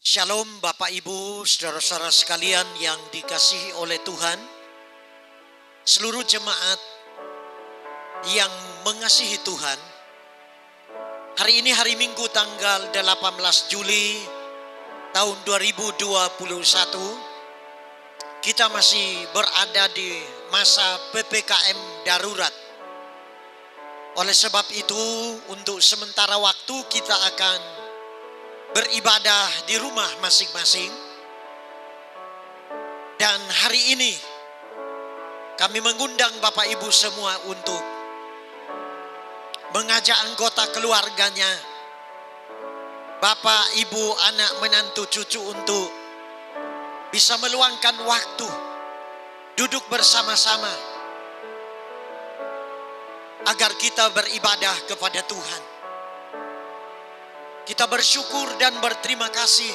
Shalom Bapak Ibu, saudara-saudara sekalian yang dikasihi oleh Tuhan. Seluruh jemaat yang mengasihi Tuhan. Hari ini hari Minggu tanggal 18 Juli tahun 2021. Kita masih berada di masa PPKM darurat. Oleh sebab itu, untuk sementara waktu kita akan beribadah di rumah masing-masing. Dan hari ini kami mengundang Bapak Ibu semua untuk mengajak anggota keluarganya, Bapak, Ibu, anak, menantu, cucu untuk bisa meluangkan waktu duduk bersama-sama agar kita beribadah kepada Tuhan. Kita bersyukur dan berterima kasih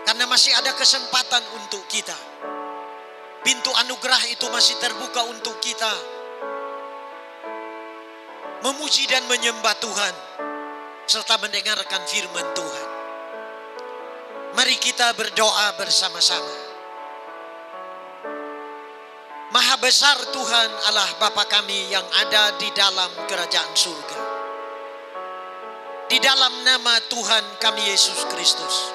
karena masih ada kesempatan untuk kita. Pintu anugerah itu masih terbuka untuk kita memuji dan menyembah Tuhan serta mendengarkan firman Tuhan. Mari kita berdoa bersama-sama. Maha besar Tuhan Allah Bapa kami yang ada di dalam kerajaan surga. Di dalam nama Tuhan kami Yesus Kristus.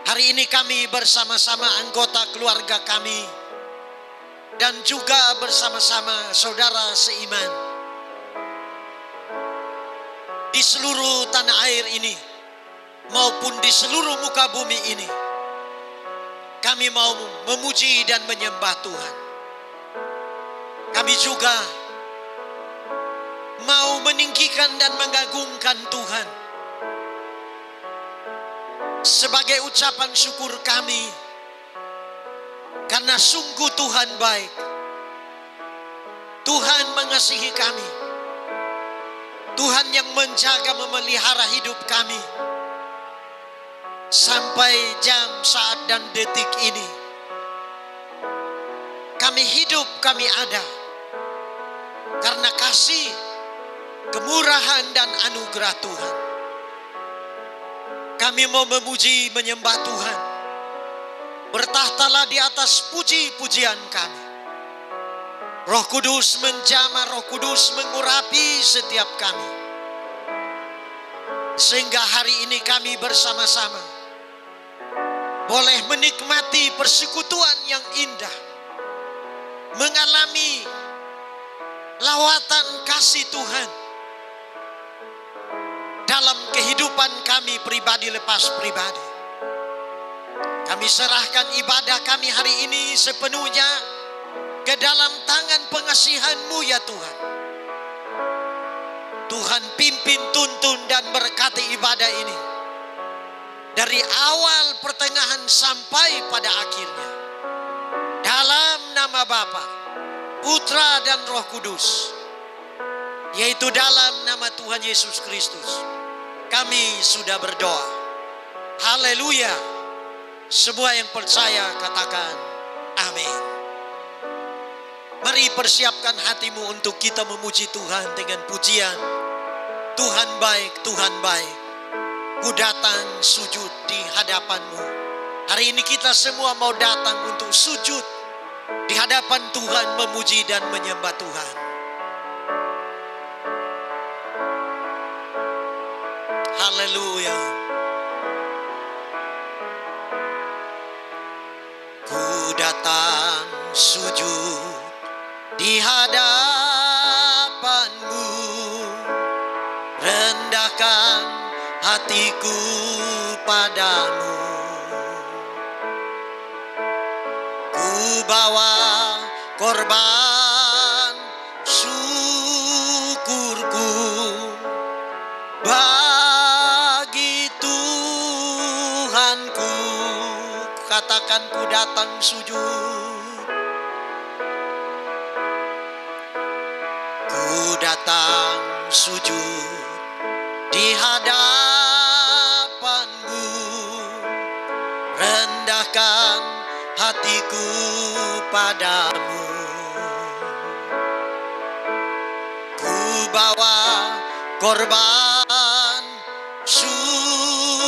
Hari ini kami bersama-sama anggota keluarga kami dan juga bersama-sama saudara seiman di seluruh tanah air ini maupun di seluruh muka bumi ini. Kami mau memuji dan menyembah Tuhan. Kami juga mau meninggikan dan mengagungkan Tuhan sebagai ucapan syukur kami karena sungguh Tuhan baik. Tuhan mengasihi kami. Tuhan yang menjaga memelihara hidup kami sampai jam, saat dan detik ini. Kami hidup, kami ada karena kasih, kemurahan dan anugerah Tuhan. Kami mau memuji menyembah Tuhan. Bertahtalah di atas puji-pujian kami. Roh Kudus menjamah, Roh Kudus mengurapi setiap kami. Sehingga hari ini kami bersama-sama boleh menikmati persekutuan yang indah. Mengalami lawatan kasih Tuhan dalam kehidupan kami pribadi lepas pribadi. Kami serahkan ibadah kami hari ini sepenuhnya ke dalam tangan pengasihan-Mu ya Tuhan. Tuhan pimpin, tuntun dan berkati ibadah ini dari awal, pertengahan sampai pada akhirnya. Dalam nama Bapa, Putra dan Roh Kudus, yaitu dalam nama Tuhan Yesus Kristus, kami sudah berdoa. Haleluya. Semua yang percaya katakan amin. Mari persiapkan hatimu untuk kita memuji Tuhan dengan pujian. Tuhan baik, Tuhan baik. Ku datang sujud di hadapan-Mu. Hari ini kita semua mau datang untuk sujud di hadapan Tuhan, memuji dan menyembah Tuhan. Haleluya. Ku datang sujud di hadapan-Mu, rendahkan hatiku padamu. Ku bawa korban syukurku bagi Tuhanku. Katakan ku datang sujud. Ku datang sujud di hadapan-Mu, rendahkan hatiku padamu. Ku bawa korban syukur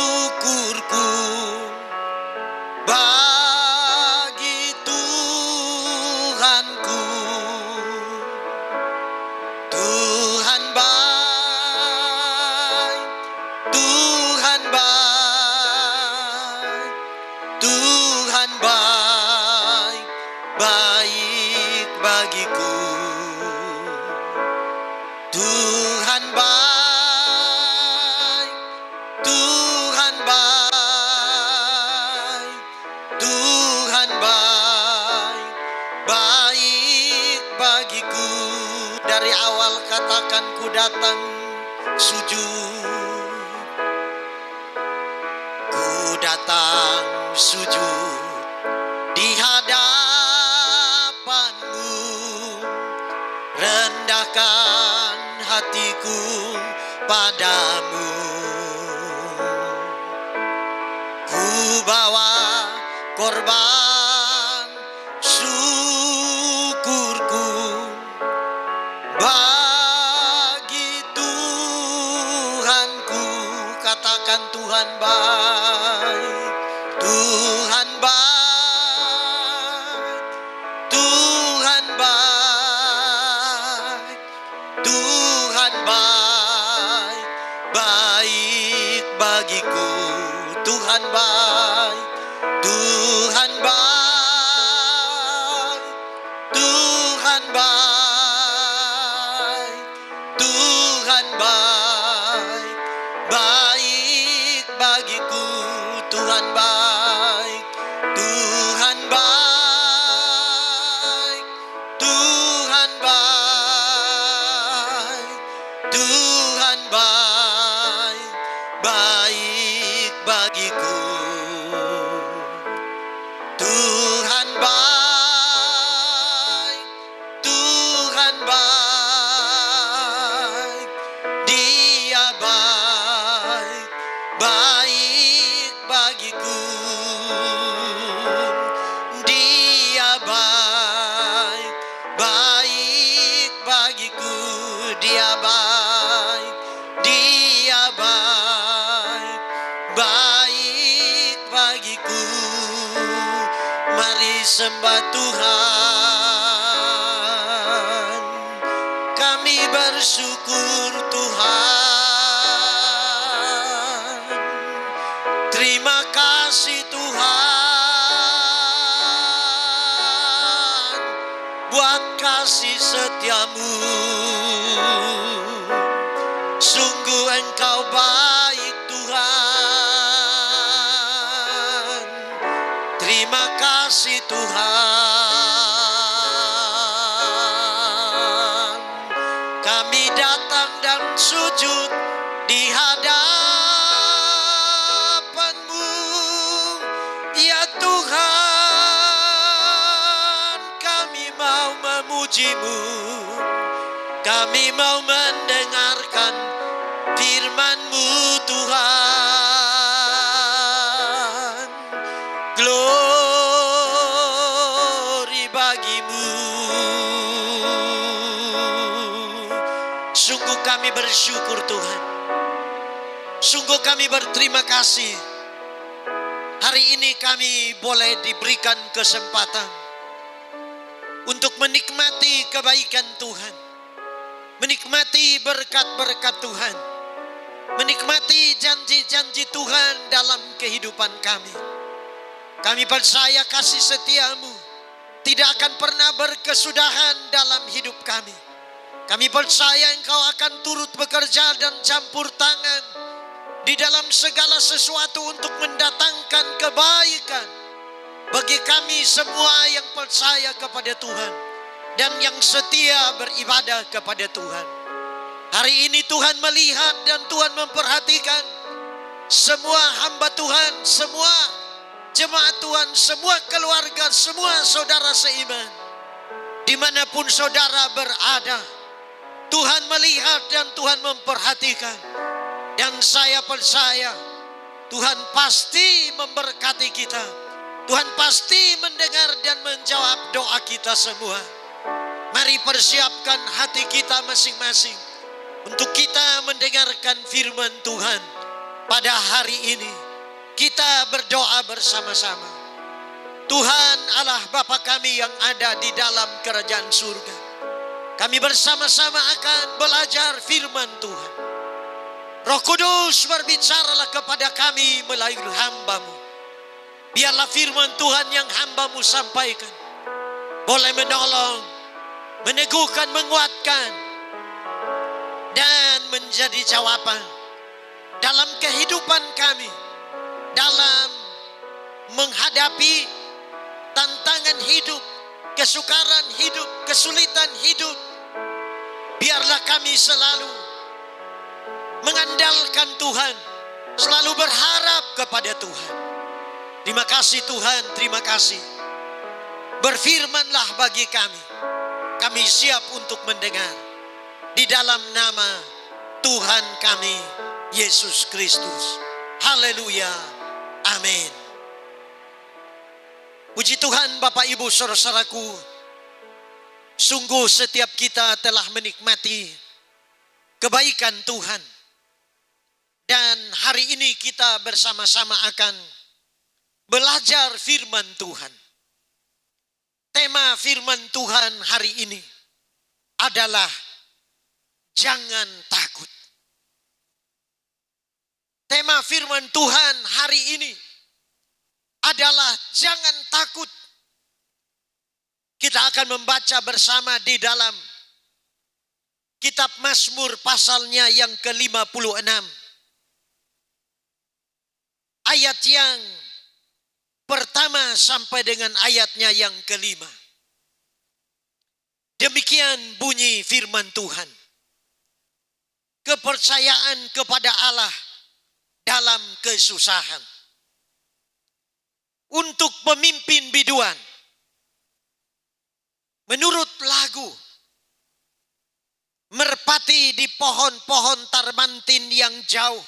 katakan ku datang sujud. Ku datang sujud di hadapanmu, rendahkan hatiku padamu. Ku bawa korban syukurku bagi Tuhanku. Katakan Tuhan baik, Tuhan baik, Tuhan baik, Tuhan baik, baik bagiku. Tuhan baik, Tuhan baik, Tuhan baik, Tuhan baik, baik bagiku. Tuhan baik, Tuhan baik, Tuhan baik, Tuhan baik, baik bagiku. Tuhan baik, Tuhan baik, Dia baik, baik bagiku. Dia baik, baik bagiku. Dia baik, Dia baik, baik bagiku. Mari sembah Tuhan, kami bersyukur Tuhan. Terima kasih Tuhan buat kasih setiamu. Sungguh Engkau baik Tuhan. Terima kasih Tuhan. Kami datang dan sujud di hadapan-Mu, ya Tuhan. Kami mau memuji-Mu, kami mau mendengarkan firman-Mu Tuhan. Glory bagi-Mu. Sungguh kami bersyukur Tuhan. Sungguh kami berterima kasih. Hari ini kami boleh diberikan kesempatan untuk menikmati kebaikan Tuhan, menikmati berkat-berkat Tuhan, menikmati janji-janji Tuhan dalam kehidupan kami. Kami percaya kasih setia-Mu tidak akan pernah berkesudahan dalam hidup kami. Kami percaya Engkau akan turut bekerja dan campur tangan di dalam segala sesuatu untuk mendatangkan kebaikan bagi kami semua yang percaya kepada Tuhan dan yang setia beribadah kepada Tuhan. Hari ini Tuhan melihat dan Tuhan memperhatikan semua hamba Tuhan, semua jemaat Tuhan, semua keluarga, semua saudara seiman. Dimanapun saudara berada, Tuhan melihat dan Tuhan memperhatikan. Dan saya percaya Tuhan pasti memberkati kita. Tuhan pasti mendengar dan menjawab doa kita semua. Mari persiapkan hati kita masing-masing untuk kita mendengarkan firman Tuhan pada hari ini. Kita berdoa bersama-sama. Tuhan Allah Bapa kami yang ada di dalam kerajaan surga, kami bersama-sama akan belajar firman Tuhan. Roh Kudus berbicaralah kepada kami melalui hamba-Mu. Biarlah firman Tuhan yang hamba-Mu sampaikan boleh menolong, meneguhkan, menguatkan, dan menjadi jawaban dalam kehidupan kami, dalam menghadapi tantangan hidup, kesukaran hidup, kesulitan hidup, Biarlah kami selalu mengandalkan Tuhan, selalu berharap kepada Tuhan. Terima kasih Tuhan, terima kasih. Berfirmanlah bagi kami. Kami siap untuk mendengar. Di dalam nama Tuhan kami, Yesus Kristus. Haleluya. Amin. Puji Tuhan Bapak Ibu saudara-saudaraku. Sungguh setiap kita telah menikmati kebaikan Tuhan. Dan hari ini kita bersama-sama akan belajar firman Tuhan. Tema firman Tuhan hari ini adalah jangan takut. Tema firman Tuhan hari ini adalah jangan takut. Kita akan membaca bersama di dalam kitab Mazmur pasalnya yang ke-56. Ayat yang pertama sampai dengan ayatnya yang kelima. Demikian bunyi firman Tuhan. Kepercayaan kepada Allah dalam kesusahan. Untuk pemimpin biduan. Menurut lagu. Merpati di pohon-pohon tarmantin yang jauh.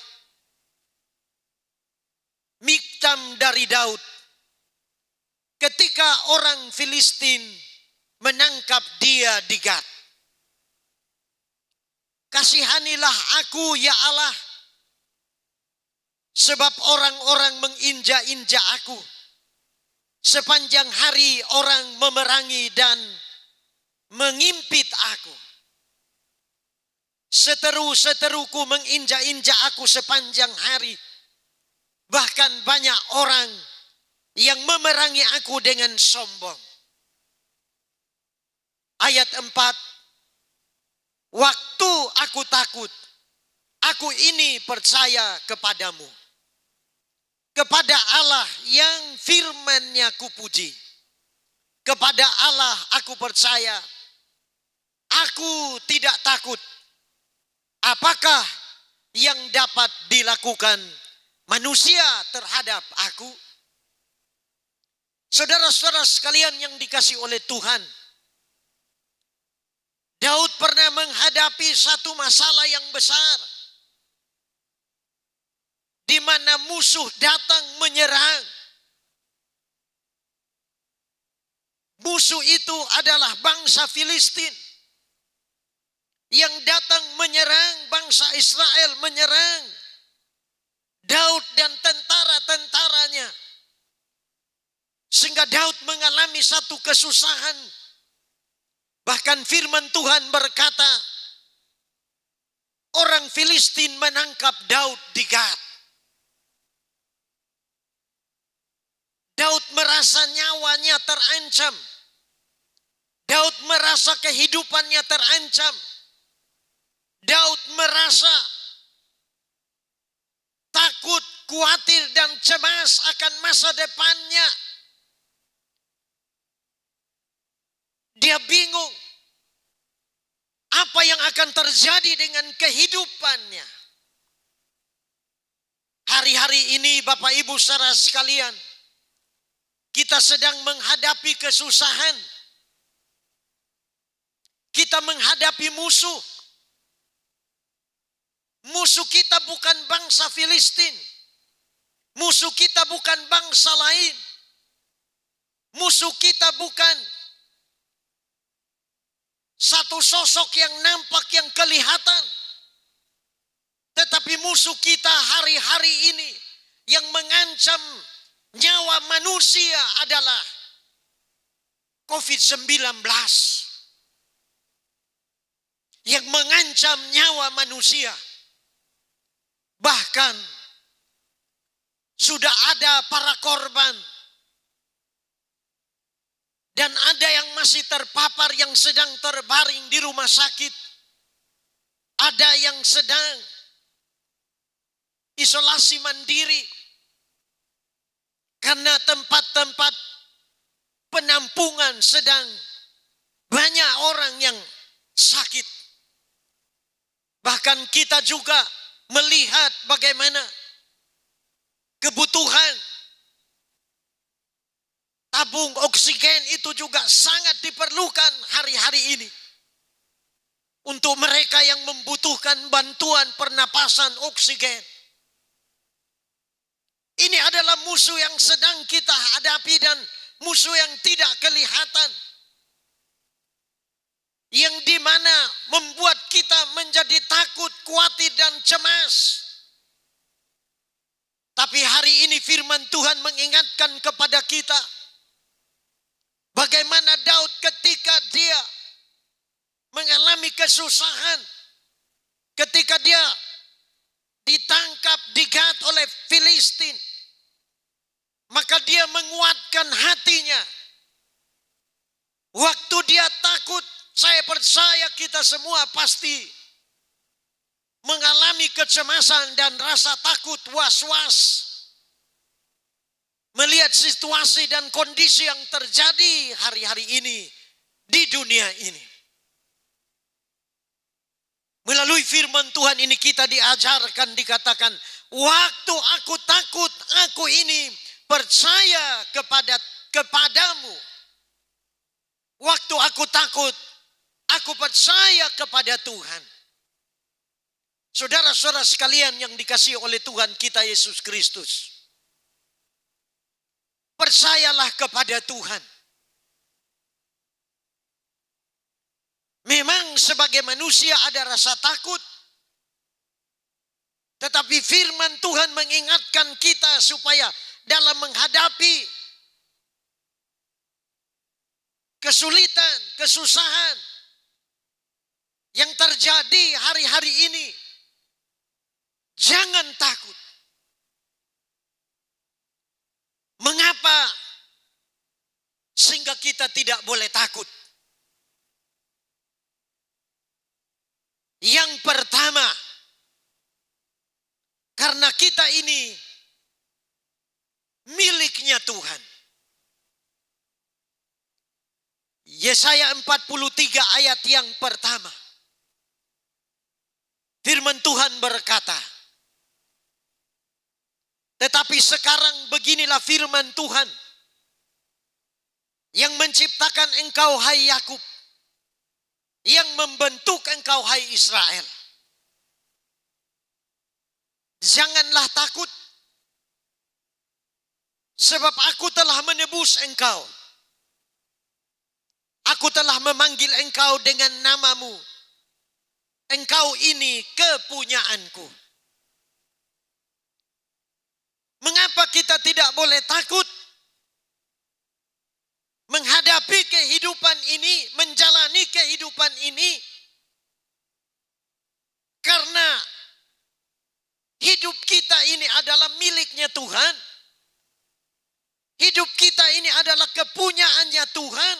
Miktam dari Daud. Ketika orang Filistin menangkap dia di Gat. Kasihanilah aku ya Allah. Sebab orang-orang menginjak-injak aku. Sepanjang hari orang memerangi dan mengimpit aku. Seteru-seteruku menginjak-injak aku sepanjang hari. Bahkan banyak orang yang memerangi aku dengan sombong. Ayat 4. Waktu aku takut, aku ini percaya kepadamu. Kepada Allah yang firman-Nya kupuji. Kepada Allah aku percaya. Aku tidak takut. Apakah yang dapat dilakukan manusia terhadap aku? Saudara-saudara sekalian yang dikasihi oleh Tuhan. Daud pernah menghadapi satu masalah yang besar. Di mana musuh datang menyerang. Musuh itu adalah bangsa Filistin. Yang datang menyerang bangsa Israel, menyerang Daud dan tentara-tentaranya. Sehingga Daud mengalami satu kesusahan. Bahkan firman Tuhan berkata, orang Filistin menangkap Daud di Gat. Daud merasa nyawanya terancam. Daud merasa kehidupannya terancam. Daud merasa takut, khawatir dan cemas akan masa depannya. Dia bingung apa yang akan terjadi dengan kehidupannya. Hari-hari ini Bapak Ibu saudara sekalian, kita sedang menghadapi kesusahan. Kita menghadapi musuh. Musuh kita bukan bangsa Filistin. Musuh kita bukan bangsa lain. Musuh kita bukan satu sosok yang nampak, yang kelihatan. Tetapi musuh kita hari-hari ini yang mengancam nyawa manusia adalah COVID-19. Yang mengancam nyawa manusia. Bahkan sudah ada para korban. Dan ada yang masih terpapar, yang sedang terbaring di rumah sakit. Ada yang sedang isolasi mandiri. Karena tempat-tempat penampungan sedang banyak orang yang sakit. Bahkan kita juga melihat bagaimana kebutuhan tabung oksigen itu juga sangat diperlukan hari-hari ini. Untuk mereka yang membutuhkan bantuan pernapasan oksigen. Ini adalah musuh yang sedang kita hadapi dan musuh yang tidak kelihatan. Yang dimana membuat kita menjadi takut, khawatir dan cemas. Tapi hari ini firman Tuhan mengingatkan kepada kita. Bagaimana Daud ketika dia mengalami kesusahan. Ketika dia ditangkap, digat oleh Filistin. Maka dia menguatkan hatinya. Waktu dia takut, saya percaya kita semua pasti mengalami kecemasan dan rasa takut, was-was. Melihat situasi dan kondisi yang terjadi hari-hari ini di dunia ini. Melalui firman Tuhan ini kita diajarkan, dikatakan, waktu aku takut, aku ini percaya kepadamu. Waktu aku takut, aku percaya kepada Tuhan. Saudara-saudara sekalian yang dikasihi oleh Tuhan kita Yesus Kristus. Percayalah kepada Tuhan. Memang sebagai manusia ada rasa takut. Tetapi firman Tuhan mengingatkan kita supaya dalam menghadapi kesulitan, kesusahan yang terjadi hari-hari ini, jangan takut. Mengapa? Sehingga kita tidak boleh takut. Yang pertama, karena kita ini miliknya Tuhan. Yesaya 43 ayat yang pertama. Firman Tuhan berkata, tetapi sekarang beginilah firman Tuhan yang menciptakan engkau hai Yakub, yang membentuk engkau hai Israel. Janganlah takut, sebab aku telah menebus engkau. Aku telah memanggil engkau dengan namamu. Engkau ini kepunyaanku. Mengapa kita tidak boleh takut menghadapi kehidupan ini, menjalani kehidupan ini? Karena hidup kita ini adalah miliknya Tuhan. Hidup kita ini adalah kepunyaannya Tuhan.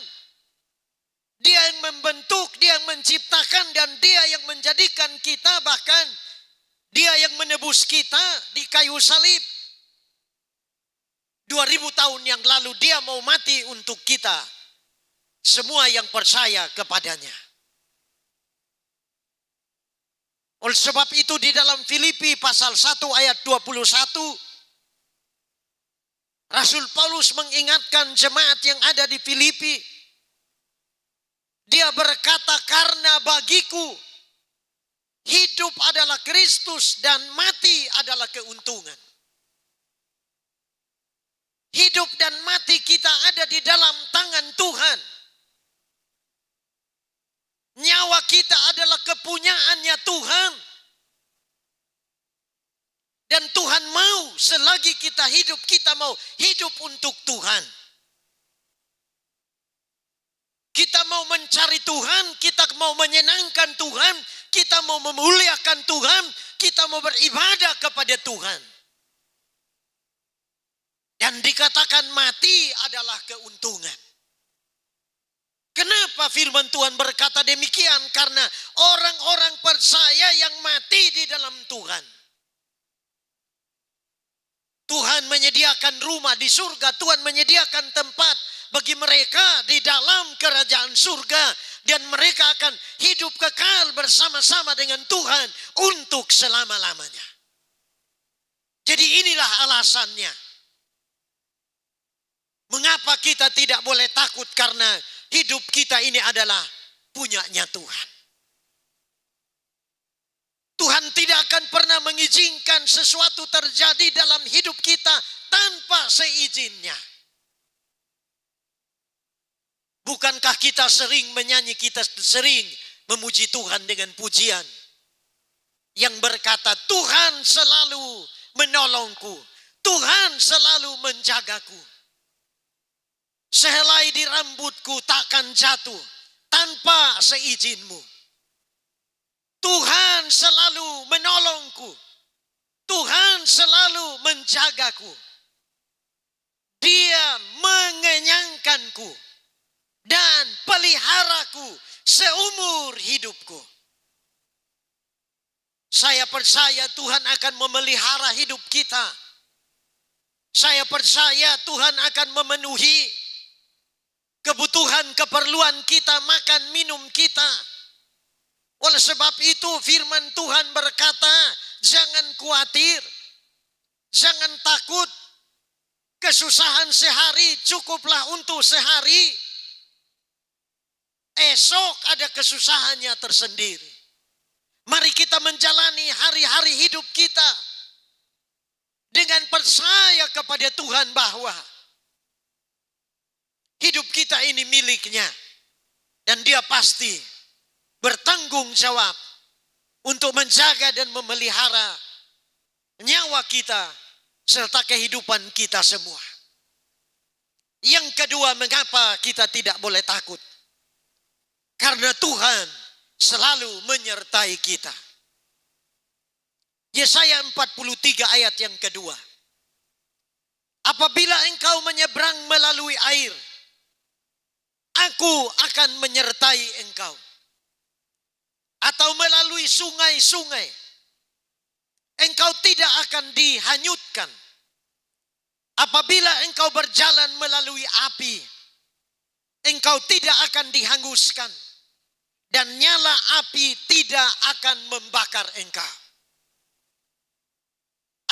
Dia yang membentuk, dia yang menciptakan, dan dia yang menjadikan kita, bahkan dia yang menebus kita di kayu salib. 2000 tahun yang lalu dia mau mati untuk kita. Semua yang percaya kepadanya. Oleh sebab itu di dalam Filipi pasal 1 ayat 21. Rasul Paulus mengingatkan jemaat yang ada di Filipi. Dia berkata, karena bagiku hidup adalah Kristus dan mati adalah keuntungan. Hidup dan mati kita ada di dalam tangan Tuhan. Nyawa kita adalah kepunyaannya Tuhan. Dan Tuhan mau selagi kita hidup, kita mau hidup untuk Tuhan. Kita mau mencari Tuhan, kita mau menyenangkan Tuhan, kita mau memuliakan Tuhan, kita mau beribadah kepada Tuhan. Dan dikatakan mati adalah keuntungan. Kenapa firman Tuhan berkata demikian? Karena orang-orang percaya yang mati di dalam Tuhan. Tuhan menyediakan rumah di surga, Tuhan menyediakan tempat bagi mereka di dalam kerajaan surga, dan mereka akan hidup kekal bersama-sama dengan Tuhan untuk selama-lamanya. Jadi inilah alasannya mengapa kita tidak boleh takut, karena hidup kita ini adalah punyanya Tuhan. Tuhan tidak akan pernah mengizinkan sesuatu terjadi dalam hidup kita tanpa seizinnya. Bukankah kita sering menyanyi, kita sering memuji Tuhan dengan pujian yang berkata, Tuhan selalu menolongku, Tuhan selalu menjagaku. Sehelai di rambutku takkan jatuh tanpa seizinmu. Tuhan selalu menolongku, Tuhan selalu menjagaku. Dia mengenyangkanku dan peliharaku seumur hidupku. Saya percaya Tuhan akan memelihara hidup kita. Saya percaya Tuhan akan memenuhi kebutuhan keperluan kita, makan minum kita. Oleh sebab itu firman Tuhan berkata, jangan khawatir, jangan takut. Kesusahan sehari cukuplah untuk sehari. Esok ada kesusahannya tersendiri. Mari kita menjalani hari-hari hidup kita dengan percaya kepada Tuhan bahwa hidup kita ini miliknya, dan Dia pasti bertanggung jawab untuk menjaga dan memelihara nyawa kita serta kehidupan kita semua. Yang kedua, mengapa kita tidak boleh takut? Karena Tuhan selalu menyertai kita. Yesaya 43 ayat yang kedua. Apabila engkau menyeberang melalui air, aku akan menyertai engkau. Atau melalui sungai-sungai, engkau tidak akan dihanyutkan. Apabila engkau berjalan melalui api, engkau tidak akan dihanguskan, dan nyala api tidak akan membakar engkau.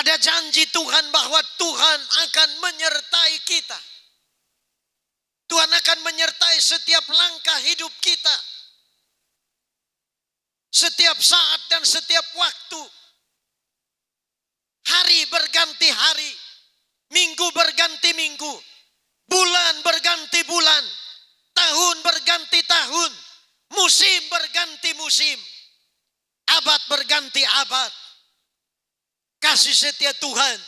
Ada janji Tuhan bahwa Tuhan akan menyertai kita. Tuhan akan menyertai setiap langkah hidup kita. Setiap saat dan setiap waktu. Hari berganti hari, minggu berganti minggu, bulan berganti bulan, tahun berganti tahun, musim berganti musim, abad berganti abad. Kasih setia Tuhan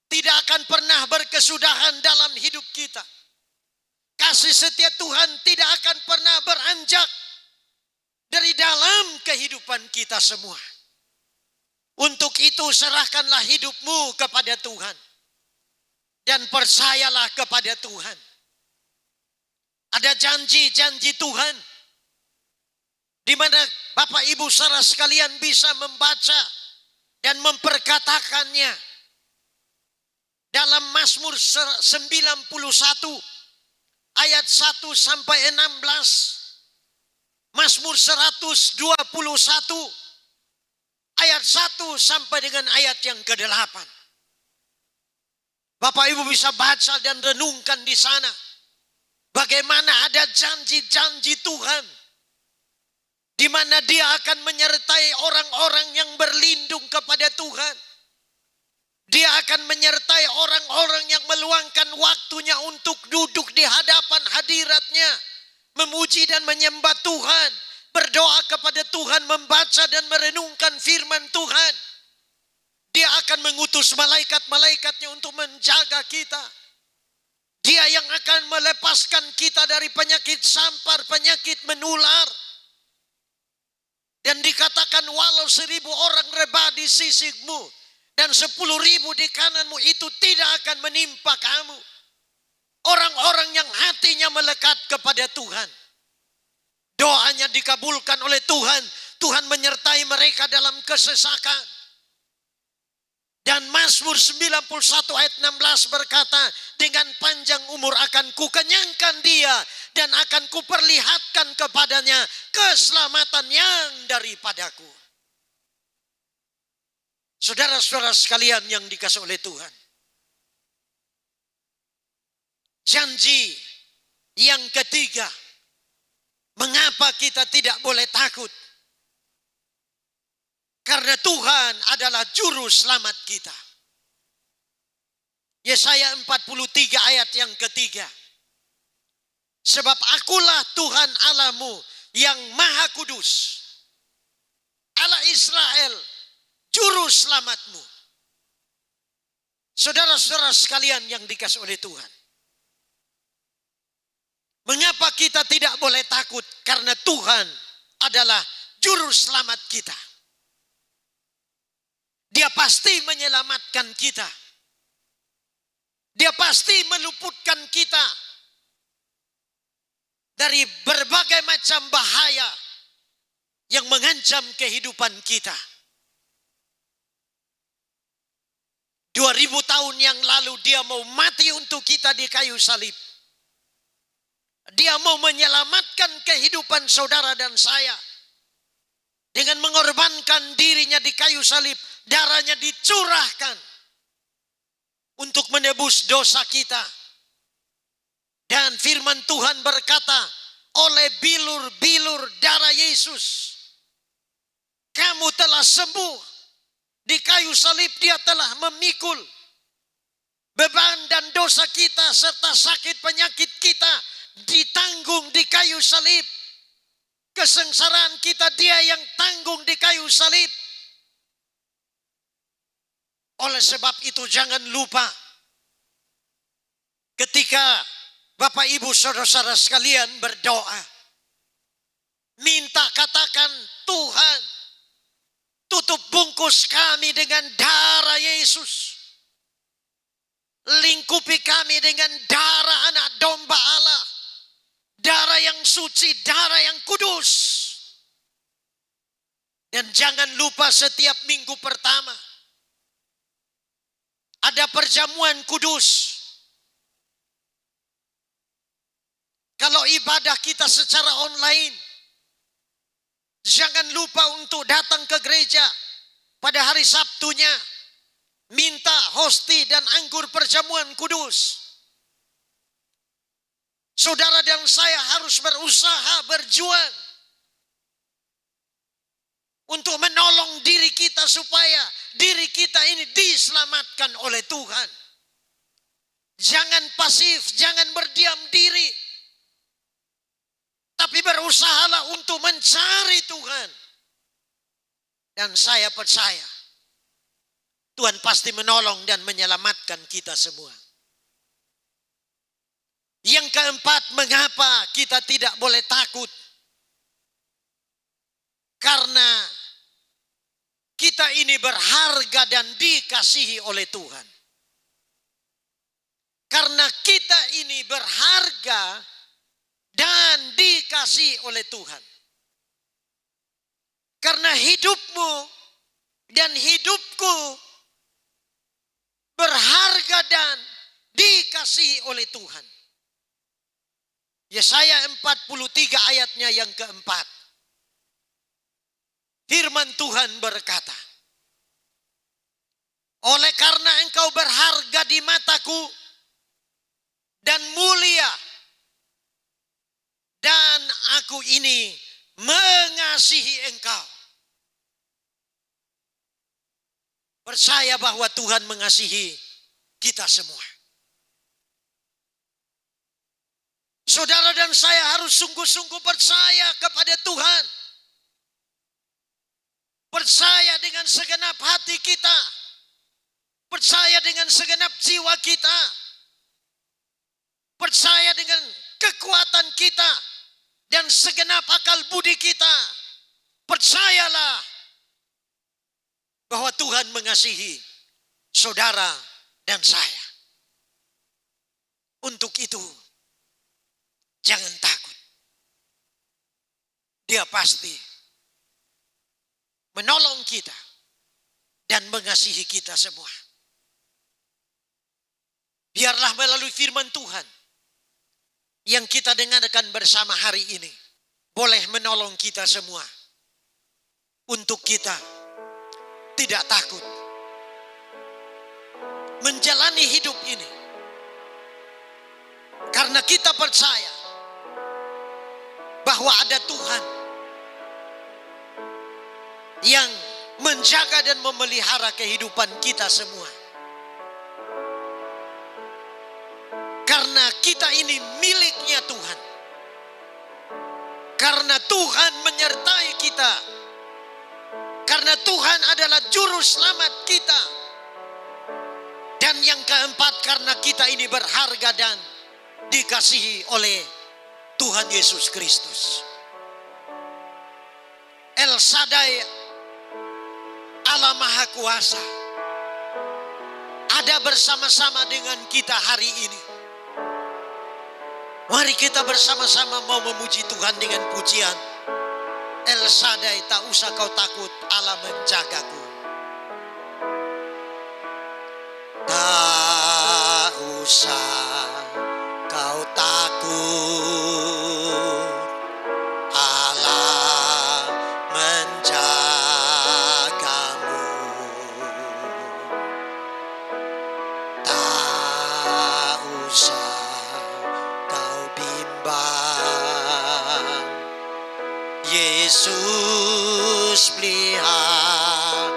tidak akan pernah berkesudahan dalam hidup kita. Kasih setia Tuhan tidak akan pernah beranjak dari dalam kehidupan kita semua. Untuk itu serahkanlah hidupmu kepada Tuhan dan percayalah kepada Tuhan. Ada janji-janji Tuhan di mana Bapak Ibu saudara sekalian bisa membaca dan memperkatakannya dalam Mazmur 91 ayat 1 sampai 16, Mazmur 121 ayat 1 sampai dengan ayat yang ke-8. Bapak Ibu bisa baca dan renungkan di sana bagaimana ada janji-janji Tuhan di mana Dia akan menyertai orang-orang yang berlindung kepada Tuhan. Dia akan menyertai orang-orang yang meluangkan waktunya untuk duduk di hadapan hadirat-Nya, memuji dan menyembah Tuhan, berdoa kepada Tuhan, membaca dan merenungkan firman Tuhan. Dia akan mengutus malaikat-malaikatnya untuk menjaga kita. Dia yang akan melepaskan kita dari penyakit sampar, penyakit menular. Dan dikatakan walau 1.000 orang rebah di sisimu dan 10.000 di kananmu, itu tidak akan menimpa kamu. Orang-orang yang hatinya melekat kepada Tuhan, doanya dikabulkan oleh Tuhan. Tuhan menyertai mereka dalam kesesakan. Dan Mazmur 91 ayat 16 berkata, dengan panjang umur akan kukenyangkan dia dan akan kuperlihatkan kepadanya keselamatan yang daripadaku. Saudara-saudara sekalian yang dikasihi oleh Tuhan. Janji yang ketiga, mengapa kita tidak boleh takut? Karena Tuhan adalah juru selamat kita. Yesaya 43 ayat yang ketiga. Sebab akulah Tuhan Allahmu yang maha kudus, Allah Israel, juru selamatmu. Saudara-saudara sekalian yang dikasihi oleh Tuhan. Mengapa kita tidak boleh takut? Karena Tuhan adalah juru selamat kita. Dia pasti menyelamatkan kita. Dia pasti meluputkan kita dari berbagai macam bahaya yang mengancam kehidupan kita. 2000 tahun yang lalu dia mau mati untuk kita di kayu salib. Dia mau menyelamatkan kehidupan saudara dan saya. Dengan mengorbankan dirinya di kayu salib, darahnya dicurahkan untuk menebus dosa kita. Dan firman Tuhan berkata, oleh bilur-bilur darah Yesus, kamu telah sembuh. Di kayu salib dia telah memikul beban dan dosa kita serta sakit penyakit kita ditanggung di kayu salib. Kesengsaraan kita dia yang tanggung di kayu salib. Oleh sebab itu jangan lupa, ketika Bapak Ibu saudara-saudara sekalian berdoa, minta katakan, Tuhan tutup bungkus kami dengan darah Yesus. Lingkupi kami dengan darah anak domba Allah. Darah yang suci, darah yang kudus. Dan jangan lupa setiap minggu pertama ada perjamuan kudus. Kalau ibadah kita secara online, jangan lupa untuk datang ke gereja pada hari Sabtunya. Minta hosti dan anggur perjamuan kudus. Saudara dan saya harus berusaha, berjuang untuk menolong diri kita supaya diri kita ini diselamatkan oleh Tuhan. Jangan pasif, jangan berdiam diri. Tapi berusahalah untuk mencari Tuhan. Dan saya percaya Tuhan pasti menolong dan menyelamatkan kita semua. Yang keempat, mengapa kita tidak boleh takut? Karena kita ini berharga dan dikasihi oleh Tuhan. Karena kita ini berharga dan dikasihi oleh Tuhan. Karena hidupmu dan hidupku berharga dan dikasihi oleh Tuhan. Yesaya 43 ayatnya yang keempat. Firman Tuhan berkata, oleh karena engkau berharga di mataku dan mulia, dan aku ini mengasihi engkau. Percaya bahwa Tuhan mengasihi kita semua. Saudara dan saya harus sungguh-sungguh percaya kepada Tuhan. Percaya dengan segenap hati kita. Percaya dengan segenap jiwa kita. Percaya dengan kekuatan kita dan segenap akal budi kita. Percayalah bahwa Tuhan mengasihi saudara dan saya. Untuk itu, jangan takut. Dia pasti menolong kita. dan mengasihi kita semua. Biarlah melalui firman Tuhan yang kita dengarkan bersama hari ini boleh menolong kita semua untuk kita tidak takut menjalani hidup ini, karena kita percaya bahwa ada Tuhan yang menjaga dan memelihara kehidupan kita semua. Karena kita ini miliknya Tuhan. Karena Tuhan menyertai kita. Karena Tuhan adalah juru selamat kita. Dan yang keempat, karena kita ini berharga dan dikasihi oleh Tuhan Yesus Kristus. El Shaddai, Allah Maha Kuasa, ada bersama-sama dengan kita hari ini. Mari kita bersama-sama mau memuji Tuhan dengan pujian. El Shaddai, tak usah kau takut, Allah menjagaku. Tak usah kau takut, Allah menjagamu. Tak usah kau bimbang, Yesus peliharamu.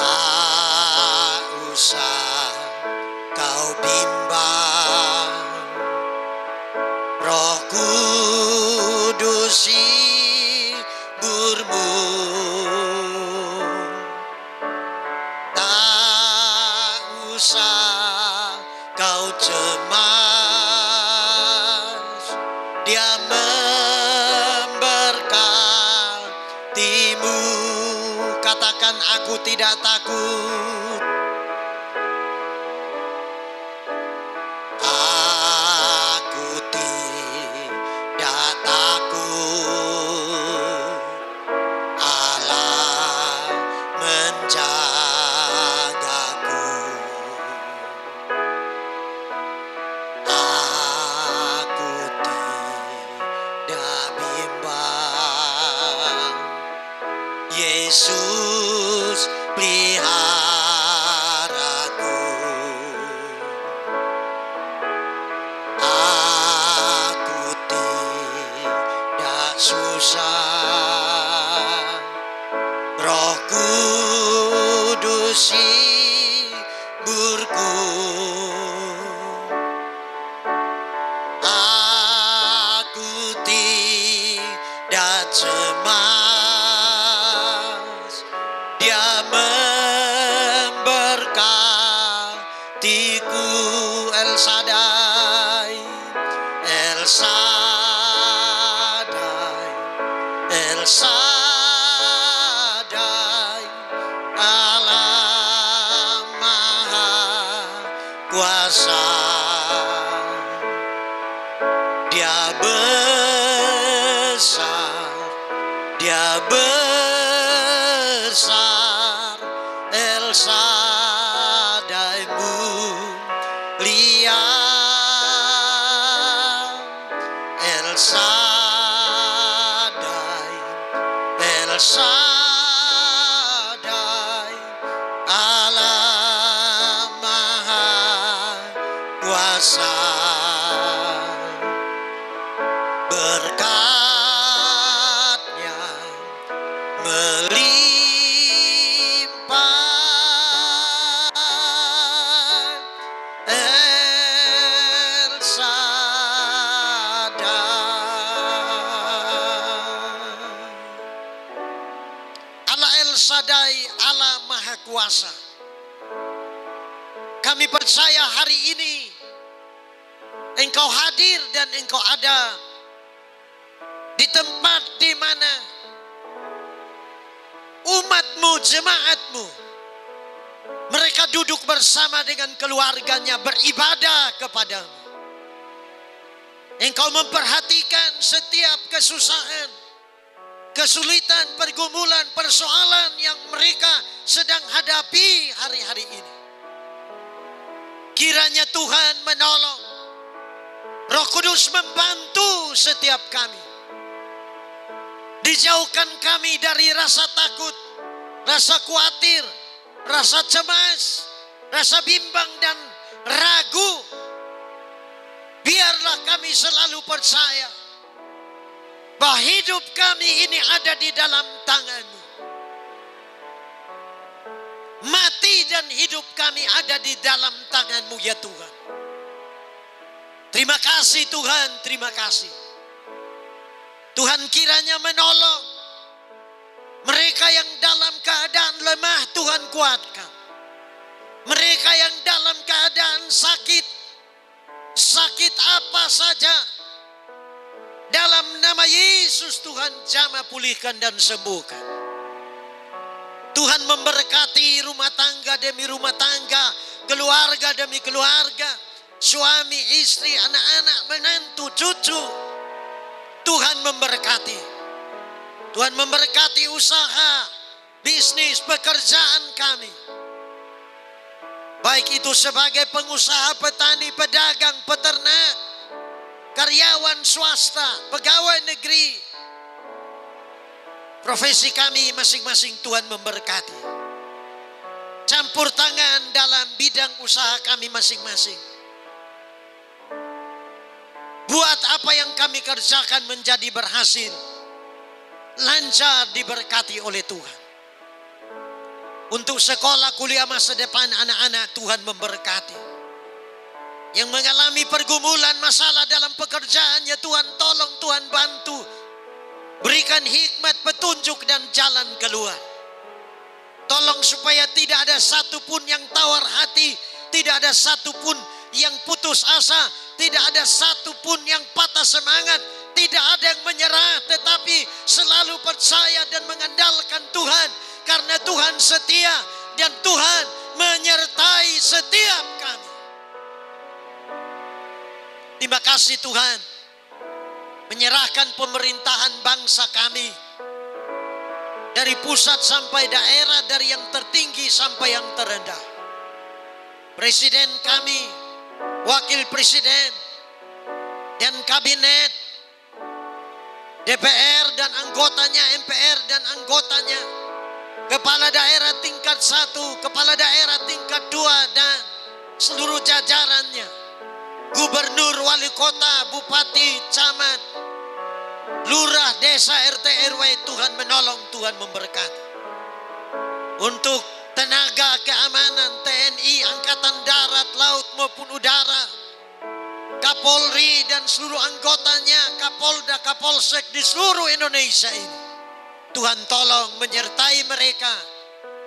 Tak usah kau bimbang, Roh Kudus hiburmu. Tak usah kau cemas, Dia memberkatimu. Katakan, aku tidak takut. Aku tidak takut, Allah menjagaku. Aku tidak bimbang, Yesus peliharaku. Aku tidak susah, Roh Kudus hiburku. Aku tidak cemas, Dia memberkatiku. El Shaddai, El Shaddai, El Shaddai, Allah Maha Kuasa. Dia besar, Dia besar, El Shaddai mulia, El Shaddai, El Shaddai, Allah Maha Kuasa. Berkat-Nya melimpah, El Shaddai. Allah El Shaddai, Allah Maha Kuasa. Kami percaya hari ini Engkau hadir dan Engkau ada di tempat di mana umat-Mu, jemaat-Mu, mereka duduk bersama dengan keluarganya beribadah kepadamu. Engkau memperhatikan setiap kesusahan, kesulitan, pergumulan, persoalan yang mereka sedang hadapi hari-hari ini. Kiranya Tuhan menolong, Roh Kudus membantu setiap kami. Dijauhkan kami dari rasa takut, rasa khawatir, rasa cemas, rasa bimbang dan ragu. Biarlah kami selalu percaya bahwa hidup kami ini ada di dalam tangan-Mu. Mati dan hidup kami ada di dalam tangan-Mu ya Tuhan. Terima kasih Tuhan, terima kasih. Tuhan kiranya menolong mereka yang dalam keadaan lemah, Tuhan kuatkan. Mereka yang dalam keadaan sakit, sakit apa saja, dalam nama Yesus Tuhan jamah pulihkan dan sembuhkan. Tuhan memberkati rumah tangga demi rumah tangga, keluarga demi keluarga, suami, istri, anak-anak, menantu, cucu. Tuhan memberkati. Tuhan memberkati usaha, bisnis, pekerjaan kami. Baik itu sebagai pengusaha, petani, pedagang, peternak, karyawan swasta, pegawai negeri. Profesi kami masing-masing Tuhan memberkati. Campur tangan dalam bidang usaha kami masing-masing. Buat apa yang kami kerjakan menjadi berhasil, lancar, diberkati oleh Tuhan. Untuk sekolah kuliah masa depan anak-anak Tuhan memberkati. Yang mengalami pergumulan masalah dalam pekerjaannya Tuhan tolong, Tuhan bantu. Berikan hikmat, petunjuk dan jalan keluar. Tolong supaya tidak ada satupun yang tawar hati, tidak ada satupun yang putus asa, tidak ada satupun yang patah semangat, tidak ada yang menyerah, tetapi selalu percaya dan mengandalkan Tuhan. Karena Tuhan setia dan Tuhan menyertai setiap kami. Terima kasih Tuhan. Menyerahkan pemerintahan bangsa kami. Dari pusat sampai daerah, dari yang tertinggi sampai yang terendah. Presiden kami, wakil presiden, dan kabinet, DPR dan anggotanya, MPR dan anggotanya, kepala daerah tingkat 1, kepala daerah tingkat 2, dan seluruh jajarannya, gubernur, wali kota, bupati, camat, lurah, desa, RT, RW, Tuhan menolong, Tuhan memberkati. Untuk tenaga keamanan, TNI, Angkatan Darat, Laut maupun Udara, Kapolri dan seluruh anggotanya, Kapolda, Kapolsek di seluruh Indonesia ini, Tuhan tolong menyertai mereka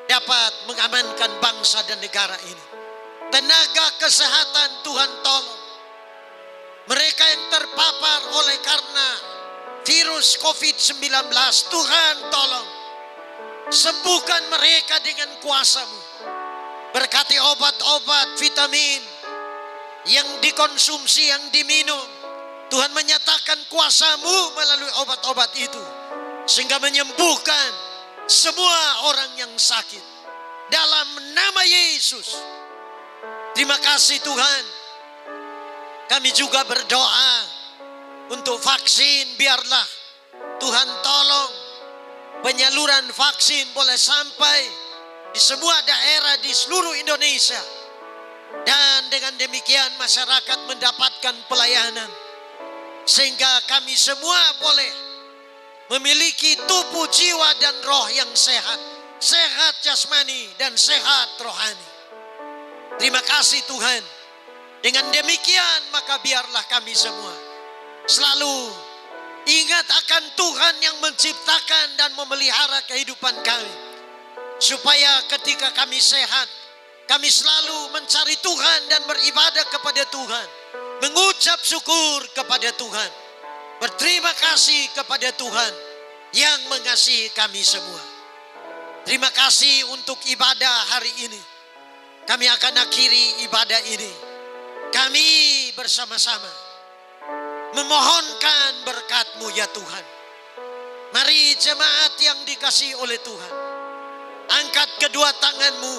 dapat mengamankan bangsa dan negara ini. Tenaga kesehatan Tuhan tolong. Mereka yang terpapar oleh karena virus COVID-19, Tuhan tolong. Sembuhkan mereka dengan kuasa-Mu. Berkati obat-obat, vitamin yang dikonsumsi, yang diminum. Tuhan menyatakan kuasa-Mu melalui obat-obat itu, sehingga menyembuhkan semua orang yang sakit. Dalam nama Yesus. Terima kasih Tuhan. Kami juga berdoa untuk vaksin. Biarlah Tuhan tolong penyaluran vaksin boleh sampai di semua daerah di seluruh Indonesia. Dan dengan demikian masyarakat mendapatkan pelayanan. Sehingga kami semua boleh memiliki tubuh, jiwa dan roh yang sehat. Sehat jasmani dan sehat rohani. Terima kasih Tuhan. Dengan demikian maka biarlah kami semua selalu ingat akan Tuhan yang menciptakan dan memelihara kehidupan kami. Supaya ketika kami sehat, kami selalu mencari Tuhan dan beribadah kepada Tuhan. Mengucap syukur kepada Tuhan. Berterima kasih kepada Tuhan yang mengasihi kami semua. Terima kasih untuk ibadah hari ini. Kami akan akhiri ibadah ini. Kami bersama-sama memohonkan berkat-Mu ya Tuhan. Mari jemaat yang dikasihi oleh Tuhan, angkat kedua tanganmu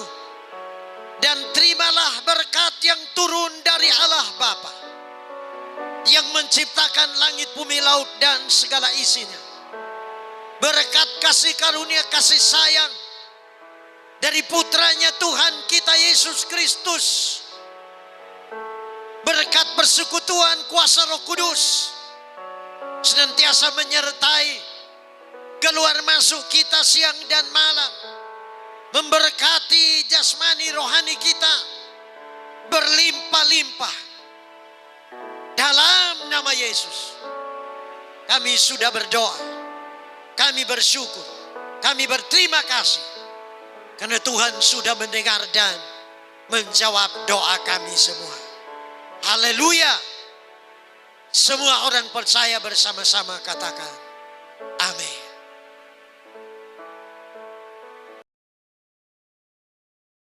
dan terimalah berkat yang turun dari Allah Bapa yang menciptakan langit, bumi, laut dan segala isinya. Berkat kasih karunia, kasih sayang dari putranya Tuhan kita Yesus Kristus. Berkat persekutuan kuasa Roh Kudus senantiasa menyertai keluar masuk kita siang dan malam, memberkati jasmani rohani kita berlimpah-limpah. Dalam nama Yesus kami sudah berdoa, kami bersyukur, kami berterima kasih karena Tuhan sudah mendengar dan menjawab doa kami semua. Haleluya. Semua orang percaya bersama-sama katakan